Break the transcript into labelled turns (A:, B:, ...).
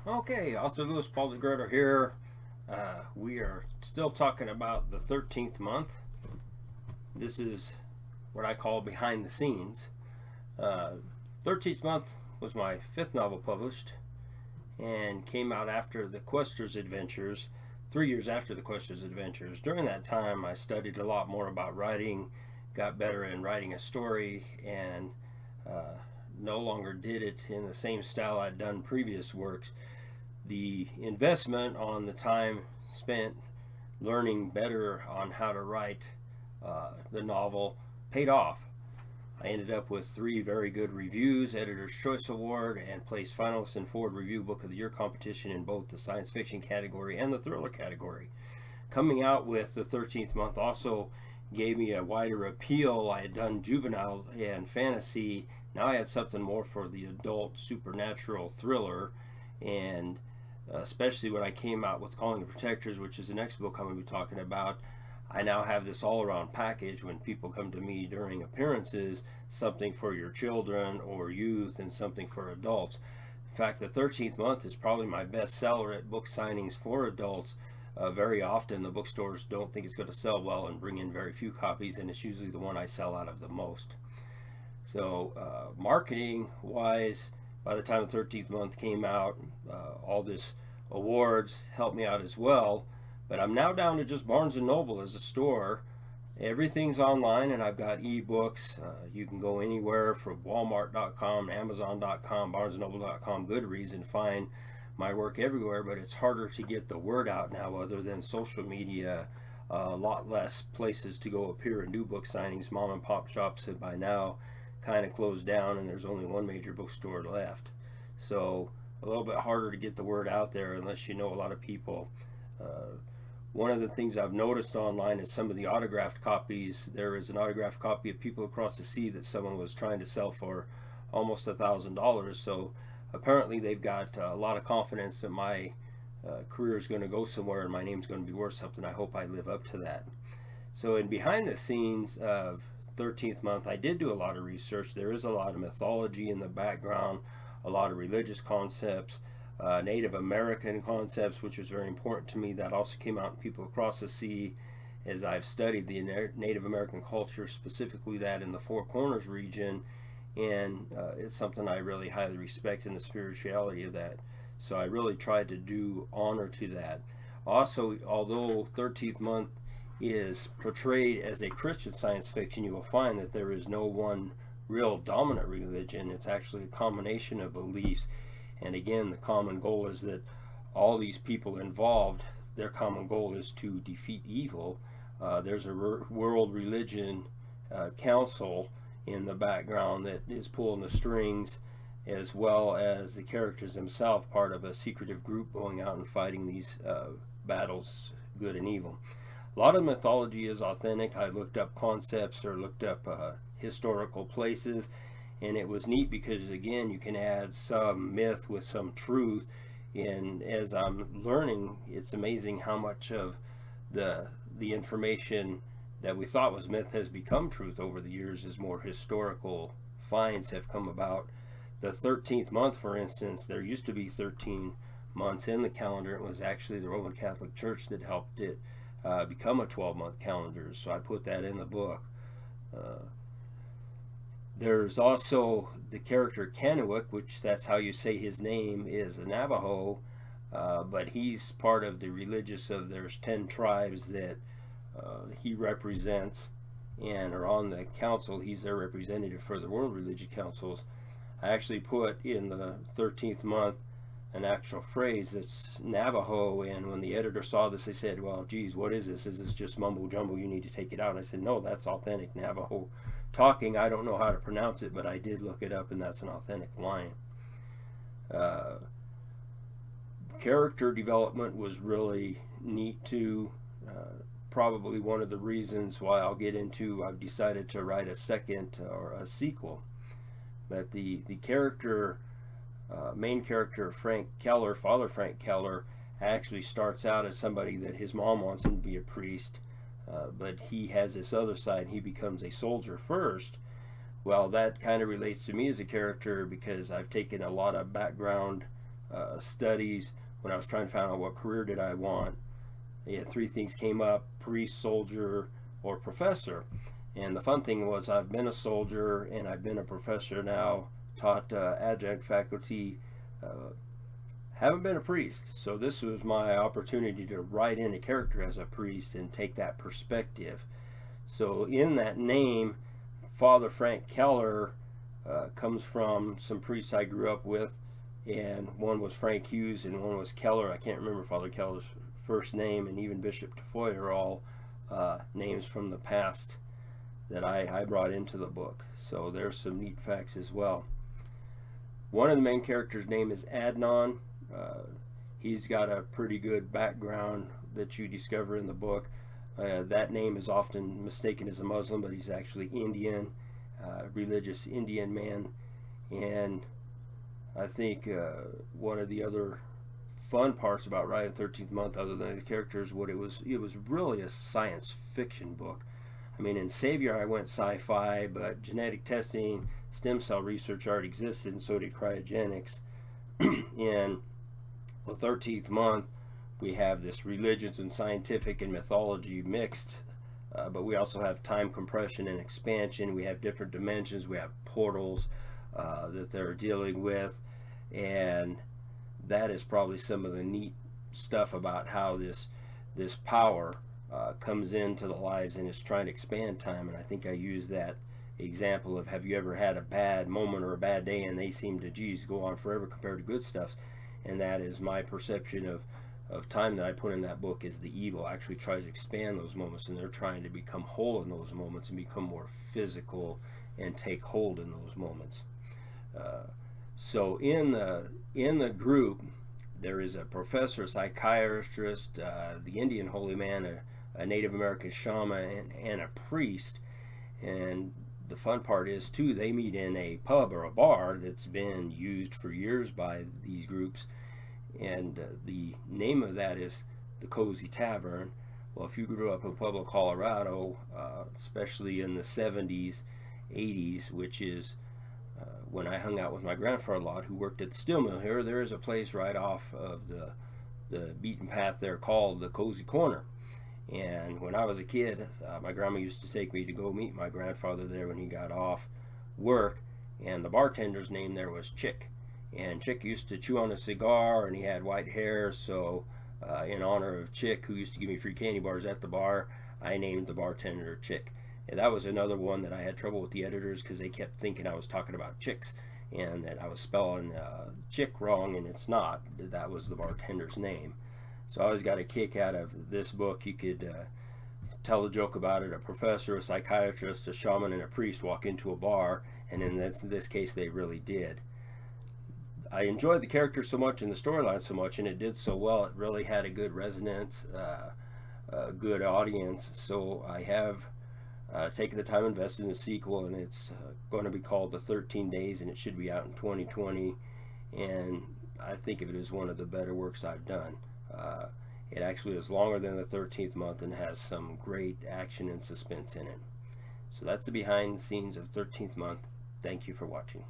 A: Okay, author Louis Paul DeGroater here. We are still talking about the 13th month. This is what I call behind the scenes. Uh, 13th month was my fifth novel published and came out after the Quester's Adventures, 3 years after the Quester's Adventures. During that time, I studied a lot more about writing, got better in writing a story, and uh, no longer did it in the same style I'd done previous works. The investment on the time spent learning better on how to write the novel paid off. I ended up with 3 very good reviews, Editor's Choice Award, and placed finalist in Ford Review Book of the Year competition in both the science fiction category and the thriller category. Coming out with the 13th month also gave me a wider appeal. I had done juvenile and fantasy. Now I had something more for the adult supernatural thriller, and especially when I came out with Calling the Protectors, which is the next book I'm going to be talking about. I now have this all around package when people come to me during appearances, something for your children or youth and something for adults. In fact, the 13th month is probably my best seller at book signings for adults. Very often, the bookstores don't think it's going to sell well and bring in very few copies, and it's usually the one I sell out of the most. So, marketing wise, by the time the 13th month came out, all this awards helped me out as well. But I'm now down to just Barnes and Noble as a store. Everything's online, and I've got ebooks. You can go anywhere from Walmart.com, Amazon.com, BarnesandNoble.com, Goodreads, and find my work everywhere. But it's harder to get the word out now, other than social media. A lot less places to go appear and do book signings. Mom and pop shops have by now kind of closed down, and there's only one major bookstore left. So a little bit harder to get the word out there unless you know a lot of people. Uh, One of the things I've noticed online is some of the autographed copies. There is an autographed copy of People Across the Sea that someone was trying to sell for almost $1,000. So apparently they've got a lot of confidence that my career is going to go somewhere and my name's going to be worth something. I hope I live up to that. So in behind the scenes of 13th month, I did do a lot of research. There is a lot of mythology in the background, a lot of religious concepts, Native American concepts, which was very important to me. That also came out in People Across the Sea as I've studied the Native American culture, specifically that in the Four Corners region, and it's something I really highly respect in the spirituality of that. So I really tried to do honor to that. Also, although 13th month is portrayed as a Christian science fiction, you will find that there is no one real dominant religion. It's actually a combination of beliefs. And again, the common goal is that all these people involved, their common goal is to defeat evil. There's a world religion council in the background that is pulling the strings, as well as the characters themselves, part of a secretive group going out and fighting these battles, good and evil. A lot of mythology is authentic. I looked up concepts or looked up historical places, and it was neat because again, you can add some myth with some truth. And as I'm learning, it's amazing how much of the information that we thought was myth has become truth over the years as more historical finds have come about. The 13th month, for instance, there used to be 13 months in the calendar. It was actually the Roman Catholic Church that helped it become a 12-month calendar, so I put that in the book. Uh, there's also the character Kennewick, which that's how you say his name, is a Navajo, but he's part of the religious of there's 10 tribes that he represents and are on the council. He's their representative for the World Religious Councils. I actually put in the 13th month an actual phrase that's Navajo, and when the editor saw this, they said, well, geez, what is this? Is this just mumbo jumbo? You need to take it out. And I said, no, that's authentic Navajo talking. I don't know how to pronounce it, but I did look it up, and that's an authentic line. Uh, Character development was really neat too. Probably one of the reasons why I'll get into I've decided to write a second or a sequel. But the character, main character Frank Keller, Father Frank Keller, actually starts out as somebody that his mom wants him to be a priest, but he has this other side. He becomes a soldier first. Well, that kind of relates to me as a character because I've taken a lot of background studies, when I was trying to find out what career did I want, three things came up: priest, soldier, or professor. And the fun thing was, I've been a soldier and I've been a professor now, taught adjunct faculty, haven't been a priest. So this was my opportunity to write in a character as a priest and take that perspective. So in that name, Father Frank Keller comes from some priests I grew up with, and one was Frank Hughes and one was Keller. I can't remember Father Keller's first name, and even Bishop Tafoya are all names from the past that I brought into the book. So there's some neat facts as well. One of the main characters' name is Adnan. He's got a pretty good background that you discover in the book. That name is often mistaken as a Muslim, but he's actually Indian, religious Indian man. And I think one of the other fun parts about writing 13th Month, other than the characters, it was really a science fiction book. I mean, in Savior I went sci-fi, but genetic testing, stem cell research already existed, and so did cryogenics. In the 13th Month, we have this religions and scientific and mythology mixed, but we also have time compression and expansion. We have different dimensions. We have portals that they're dealing with, and that is probably some of the neat stuff about how this power comes into the lives and is trying to expand time. And I think I use that example of, have you ever had a bad moment or a bad day and they seem to, geez, go on forever compared to good stuff? And that is my perception of time that I put in that book, is the evil actually tries to expand those moments, and they're trying to become whole in those moments and become more physical and take hold in those moments. So in the group, there is a professor, a psychiatrist, the Indian holy man, a Native American shaman, and a priest. And the fun part is, too, they meet in a pub or a bar that's been used for years by these groups, and the name of that is the Cozy Tavern. Well, if you grew up in Pueblo, Colorado, especially in the 70s, 80s, which is when I hung out with my grandfather a lot, who worked at the steel mill here, there is a place right off of the beaten path there called the Cozy Corner. And when I was a kid, my grandma used to take me to go meet my grandfather there when he got off work, and the bartender's name there was Chick. And Chick used to chew on a cigar, and he had white hair, so in honor of Chick, who used to give me free candy bars at the bar, I named the bartender Chick. And that was another one that I had trouble with the editors, because they kept thinking I was talking about chicks and that I was spelling chick wrong, and it's not. That was the bartender's name. So I always got a kick out of this book. You could tell a joke about it. A professor, a psychiatrist, a shaman, and a priest walk into a bar, and in this case they really did. I enjoyed the characters so much and the storyline so much, and it did so well. It really had a good resonance, a good audience. So I have taken the time invested in a sequel, and it's going to be called The 13 Days, and it should be out in 2020. And I think of it as one of the better works I've done. It actually is longer than the 13th Month and has some great action and suspense in it. So that's the behind the scenes of 13th Month. Thank you for watching.